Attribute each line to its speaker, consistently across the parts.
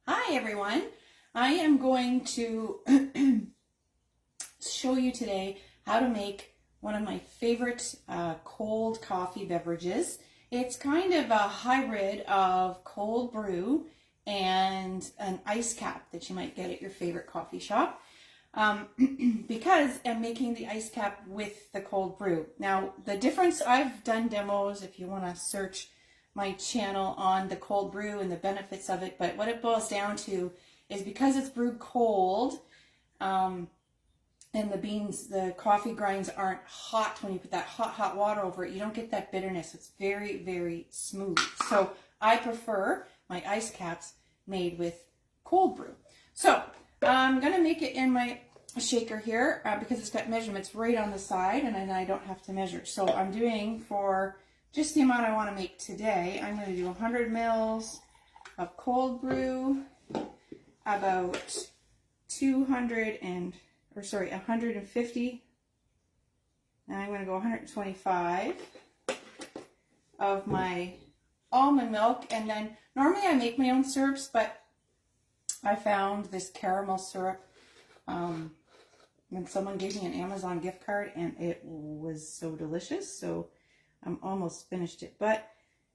Speaker 1: Hi everyone, I am going to show you today how to make one of my favorite cold coffee beverages. It's kind of a hybrid of cold brew and an Iced Capp that you might get at your favorite coffee shop because I'm making the Iced Capp with the cold brew. Now the difference, I've done demos if you want to search my channel on the cold brew and the benefits of it, but what it boils down to is because it's brewed cold and the beans, the coffee grinds aren't hot when you put that hot water over it, you don't get that bitterness. It's very, very smooth. So I prefer my Iced Capps made with cold brew. So I'm going to make it in my shaker here because it's got measurements right on the side and then I don't have to measure. So I'm doing for just the amount I want to make today. I'm going to do 100 mils of cold brew, about 150, and I'm going to go 125 of my almond milk. And then normally I make my own syrups, but I found this caramel syrup when someone gave me an Amazon gift card and it was so delicious. So I'm almost finished it, but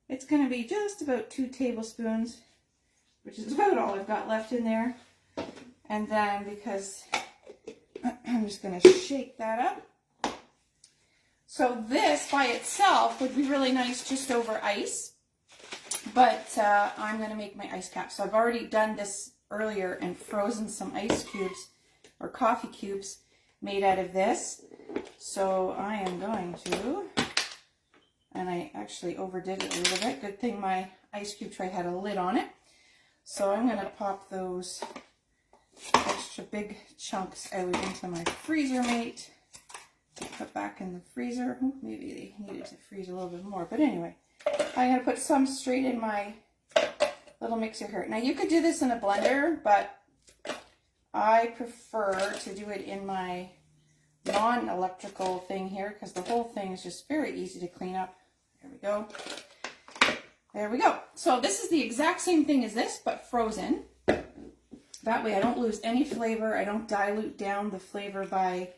Speaker 1: it's going to be just about 2 tablespoons, which is about all I've got left in there. And then because I'm just going to shake that up. So this by itself would be really nice just over ice, but I'm going to make my Iced Capp. So I've already done this earlier and frozen some ice cubes or coffee cubes made out of this. So I am going to, and I actually overdid it a little bit. Good thing my ice cube tray had a lid on it. So I'm going to pop those extra big chunks out into my freezer mate. Put back in the freezer. Ooh, maybe they needed to freeze a little bit more. But anyway, I'm going to put some straight in my little mixer here. Now you could do this in a blender, but I prefer to do it in my non-electrical thing here because the whole thing is just very easy to clean up. There we go. There we go. So this is the exact same thing as this, but frozen. That way I don't lose any flavor. I don't dilute down the flavor by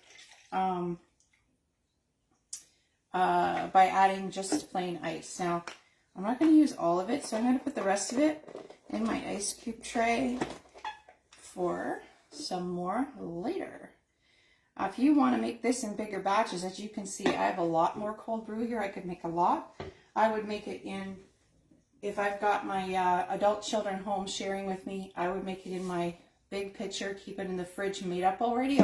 Speaker 1: adding just plain ice. Now, I'm not going to use all of it, so I'm going to put the rest of it in my ice cube tray for some more later. If you want to make this in bigger batches, as you can see, I have a lot more cold brew here. I could make a lot. I would make it in, if I've got my adult children home sharing with me, I would make it in my big pitcher, keep it in the fridge made up already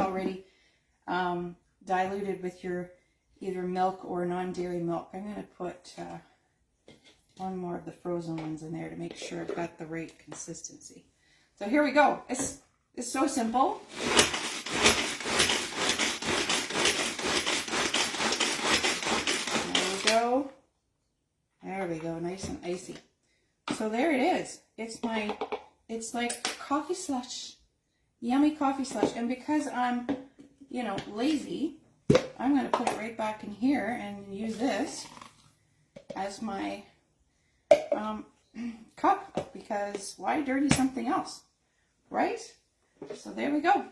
Speaker 1: diluted with your either milk or non-dairy milk. I'm going to put one more of the frozen ones in there to make sure I've got the right consistency. So here we go. It's so simple. There we go, nice and icy. So there it is. It's like coffee slush, yummy coffee slush. And because I'm, lazy, I'm going to put it right back in here and use this as my cup, because why dirty something else, right? So there we go.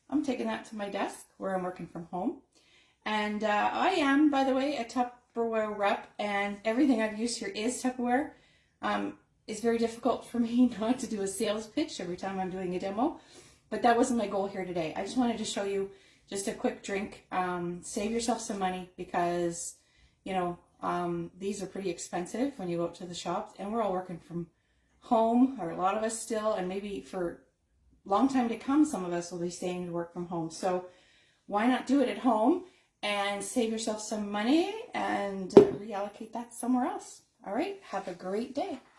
Speaker 1: I'm taking that to my desk where I'm working from home. And I am, by the way, a Tupperware rep, and everything I've used here is Tupperware. It's very difficult for me not to do a sales pitch every time I'm doing a demo, but that wasn't my goal here today. I just wanted to show you just a quick drink. Save yourself some money because, these are pretty expensive when you go out to the shops, and we're all working from home, or a lot of us still, and maybe for a long time to come, some of us will be staying to work from home. So why not do it at home and save yourself some money and reallocate that somewhere else? All right, have a great day.